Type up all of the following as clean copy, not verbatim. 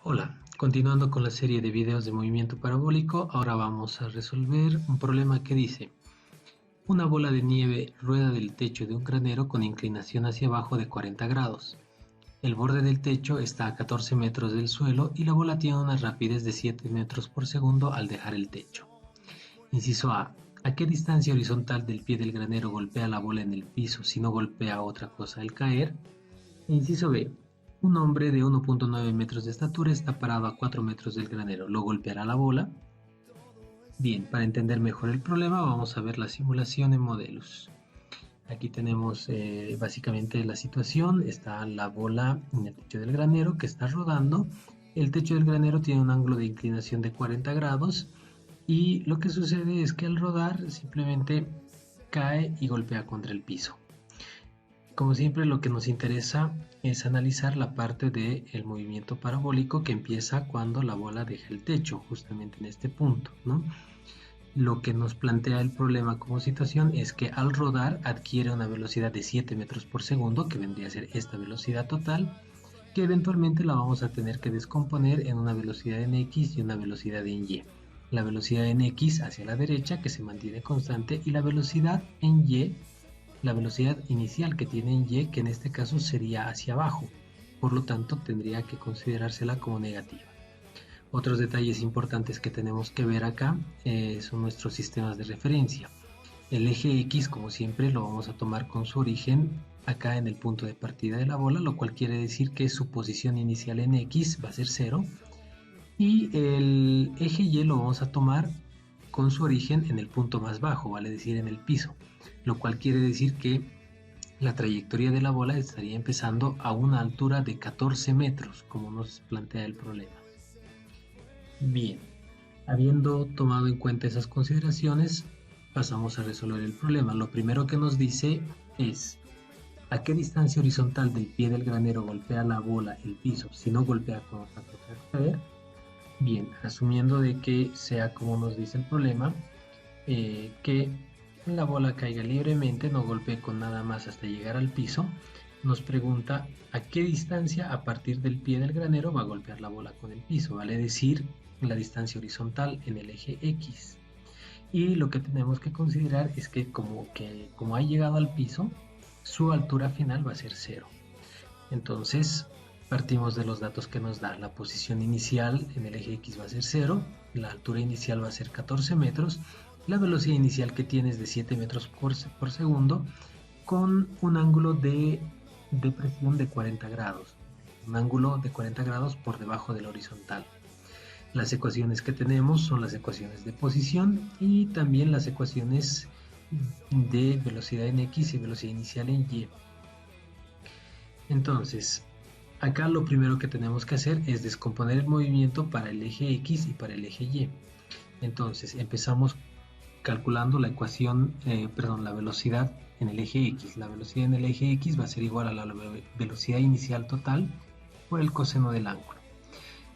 Hola, continuando con la serie de videos de movimiento parabólico, ahora vamos a resolver un problema que dice: una bola de nieve rueda del techo de un granero con inclinación hacia abajo de 40 grados. El borde del techo está a 14 metros del suelo y la bola tiene una rapidez de 7 metros por segundo al dejar el techo. Inciso A. ¿A qué distancia horizontal del pie del granero golpea la bola en el piso si no golpea otra cosa al caer? Inciso B. Un hombre de 1.9 metros de estatura está parado a 4 metros del granero. ¿Lo golpeará la bola? Bien, para entender mejor el problema vamos a ver la simulación en modelos. Aquí tenemos básicamente la situación. Está la bola en el techo del granero que está rodando. El techo del granero tiene un ángulo de inclinación de 40 grados y lo que sucede es que al rodar simplemente cae y golpea contra el piso. Como siempre, lo que nos interesa es analizar la parte del movimiento parabólico que empieza cuando la bola deja el techo, justamente en este punto, ¿no? Lo que nos plantea el problema como situación es que al rodar adquiere una velocidad de 7 metros por segundo, que vendría a ser esta velocidad total, que eventualmente la vamos a tener que descomponer en una velocidad en X y una velocidad en Y. La velocidad en X hacia la derecha, que se mantiene constante, y la velocidad en Y, la velocidad inicial que tiene en Y, que en este caso sería hacia abajo, por lo tanto tendría que considerársela como negativa. Otros detalles importantes que tenemos que ver acá son nuestros sistemas de referencia. El eje X, como siempre, lo vamos a tomar con su origen acá en el punto de partida de la bola, lo cual quiere decir que su posición inicial en X va a ser 0. Y el eje Y lo vamos a tomar con su origen en el punto más bajo, vale decir en el piso, lo cual quiere decir que la trayectoria de la bola estaría empezando a una altura de 14 metros, como nos plantea el problema. Bien, habiendo tomado en cuenta esas consideraciones, pasamos a resolver el problema. Lo primero que nos dice es: ¿a qué distancia horizontal del pie del granero golpea la bola el piso si no golpea con otra cosa al caer? Bien, asumiendo de que sea como nos dice el problema, que la bola caiga libremente, no golpee con nada más hasta llegar al piso, nos pregunta a qué distancia a partir del pie del granero va a golpear la bola con el piso, vale decir la distancia horizontal en el eje X. Y lo que tenemos que considerar es que como ha llegado al piso, su altura final va a ser 0. Entonces, partimos de los datos que nos da. La posición inicial en el eje X va a ser 0, la altura inicial va a ser 14 metros, la velocidad inicial que tiene es de 7 metros por segundo, con un ángulo de depresión de 40 grados, un ángulo de 40 grados por debajo de la horizontal. Las ecuaciones que tenemos son las ecuaciones de posición y también las ecuaciones de velocidad en X y velocidad inicial en Y. Entonces, acá lo primero que tenemos que hacer es descomponer el movimiento para el eje X y para el eje Y. Entonces, empezamos calculando la ecuación, la velocidad en el eje X. La velocidad en el eje X va a ser igual a la velocidad inicial total por el coseno del ángulo.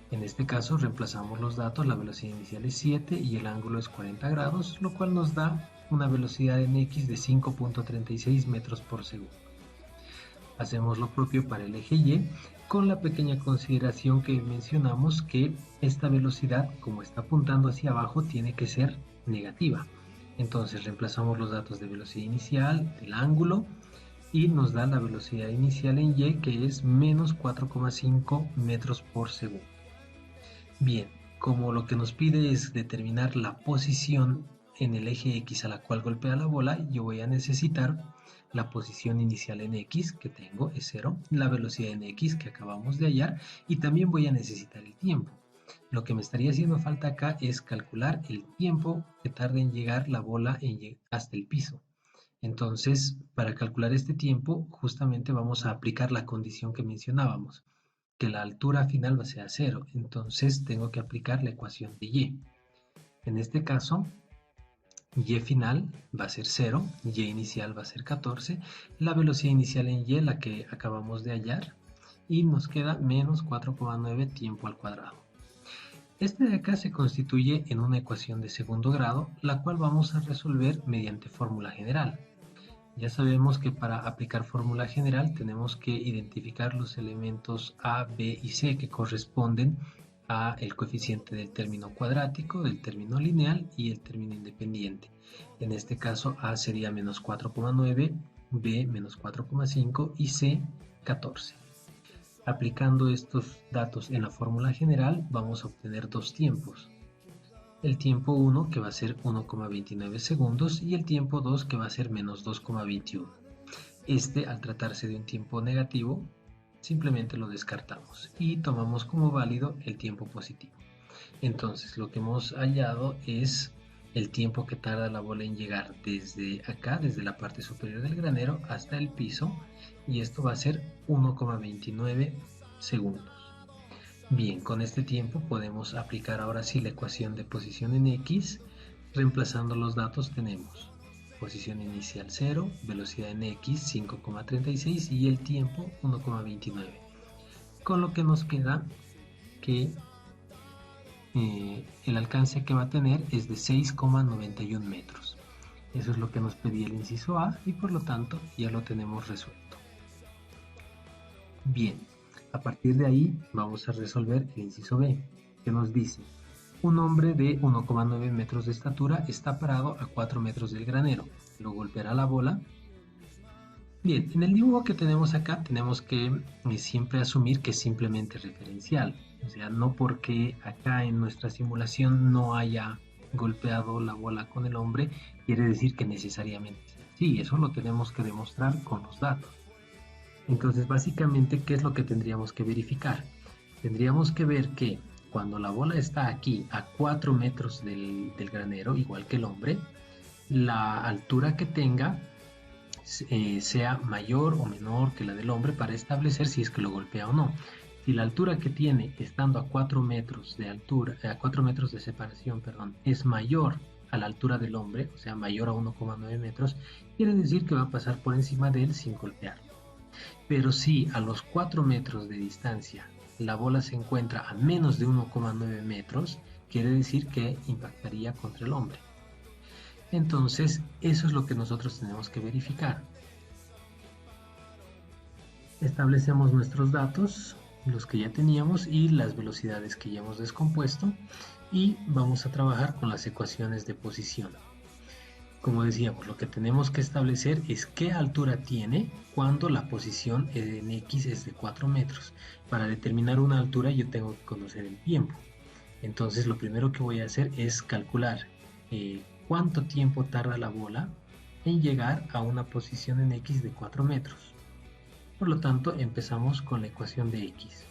En este caso reemplazamos los datos, la velocidad inicial es 7 y el ángulo es 40 grados, lo cual nos da una velocidad en X de 5.36 metros por segundo. Hacemos lo propio para el eje Y, con la pequeña consideración que mencionamos que esta velocidad, como está apuntando hacia abajo, tiene que ser negativa. Entonces reemplazamos los datos de velocidad inicial, del ángulo, y nos da la velocidad inicial en Y, que es menos 4,5 metros por segundo. Bien, como lo que nos pide es determinar la posición en el eje X a la cual golpea la bola, yo voy a necesitar la posición inicial en X que tengo es 0, la velocidad en X que acabamos de hallar, y también voy a necesitar el tiempo. Lo que me estaría haciendo falta acá es calcular el tiempo que tarda en llegar la bola hasta el piso. Entonces, para calcular este tiempo, justamente vamos a aplicar la condición que mencionábamos, que la altura final va a ser 0. Entonces, tengo que aplicar la ecuación de Y. En este caso, Y final va a ser 0, Y inicial va a ser 14, la velocidad inicial en Y, la que acabamos de hallar, y nos queda menos 4,9 tiempo al cuadrado. Este de acá se constituye en una ecuación de segundo grado, la cual vamos a resolver mediante fórmula general. Ya sabemos que para aplicar fórmula general tenemos que identificar los elementos A, B y C que corresponden a el coeficiente del término cuadrático, del término lineal y el término independiente. En este caso A sería menos 4,9, B menos 4,5 y C 14. Aplicando estos datos en la fórmula general vamos a obtener dos tiempos. El tiempo 1 que va a ser 1,29 segundos y el tiempo 2 que va a ser menos 2,21. Al tratarse de un tiempo negativo, simplemente lo descartamos y tomamos como válido el tiempo positivo. Entonces lo que hemos hallado es el tiempo que tarda la bola en llegar desde acá, desde la parte superior del granero hasta el piso, y esto va a ser 1,29 segundos. Bien, con este tiempo podemos aplicar ahora sí la ecuación de posición en X. Reemplazando los datos tenemos posición inicial 0, velocidad en X 5,36 y el tiempo 1,29. Con lo que nos queda que el alcance que va a tener es de 6,91 metros. Eso es lo que nos pedía el inciso A y por lo tanto ya lo tenemos resuelto. Bien, a partir de ahí vamos a resolver el inciso B, que nos dice: un hombre de 1,9 metros de estatura está parado a 4 metros del granero. ¿Lo golpeará la bola? Bien, en el dibujo que tenemos acá tenemos que siempre asumir que es simplemente referencial. O sea, no porque acá en nuestra simulación no haya golpeado la bola con el hombre, quiere decir que necesariamente sí, eso lo tenemos que demostrar con los datos. Entonces, básicamente, ¿qué es lo que tendríamos que verificar? Tendríamos que ver que cuando la bola está aquí a 4 metros del granero, igual que el hombre, la altura que tenga sea mayor o menor que la del hombre para establecer si es que lo golpea o no. Si la altura que tiene estando a 4 metros de altura, a 4 metros de separación, perdón, es mayor a la altura del hombre, o sea, mayor a 1,9 metros, quiere decir que va a pasar por encima de él sin golpearlo. Pero si a los 4 metros de distancia la bola se encuentra a menos de 1,9 metros, quiere decir que impactaría contra el hombre. Entonces, eso es lo que nosotros tenemos que verificar. Establecemos nuestros datos, los que ya teníamos y las velocidades que ya hemos descompuesto, y vamos a trabajar con las ecuaciones de posición. Como decíamos, lo que tenemos que establecer es qué altura tiene cuando la posición en X es de 4 metros. Para determinar una altura yo tengo que conocer el tiempo. Entonces lo primero que voy a hacer es calcular cuánto tiempo tarda la bola en llegar a una posición en X de 4 metros. Por lo tanto, empezamos con la ecuación de X.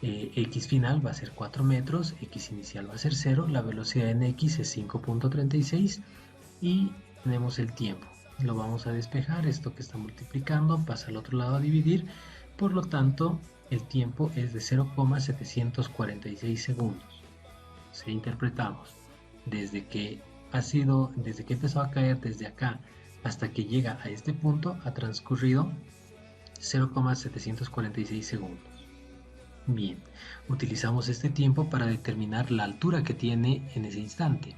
X final va a ser 4 metros, X inicial va a ser 0, la velocidad en X es 5,36 y tenemos el tiempo. Lo vamos a despejar, esto que está multiplicando pasa al otro lado a dividir, por lo tanto el tiempo es de 0,746 segundos. Si interpretamos desde que empezó a caer desde acá hasta que llega a este punto, ha transcurrido 0,746 segundos. Bien, utilizamos este tiempo para determinar la altura que tiene en ese instante.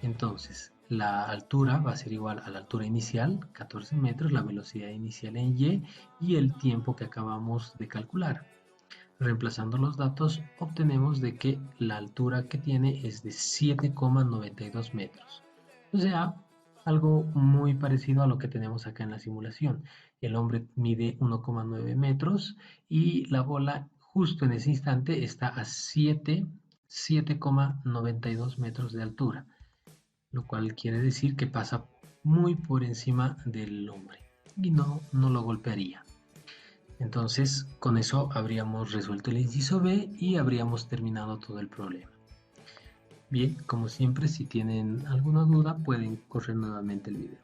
Entonces, la altura va a ser igual a la altura inicial, 14 metros, la velocidad inicial en y el tiempo que acabamos de calcular. Reemplazando los datos, obtenemos de que la altura que tiene es de 7,92 metros. O sea, algo muy parecido a lo que tenemos acá en la simulación. El hombre mide 1,9 metros y la bola justo en ese instante está a 7,92 metros de altura, lo cual quiere decir que pasa muy por encima del hombre y no lo golpearía. Entonces, con eso habríamos resuelto el inciso B y habríamos terminado todo el problema. Bien, como siempre, si tienen alguna duda pueden correr nuevamente el video.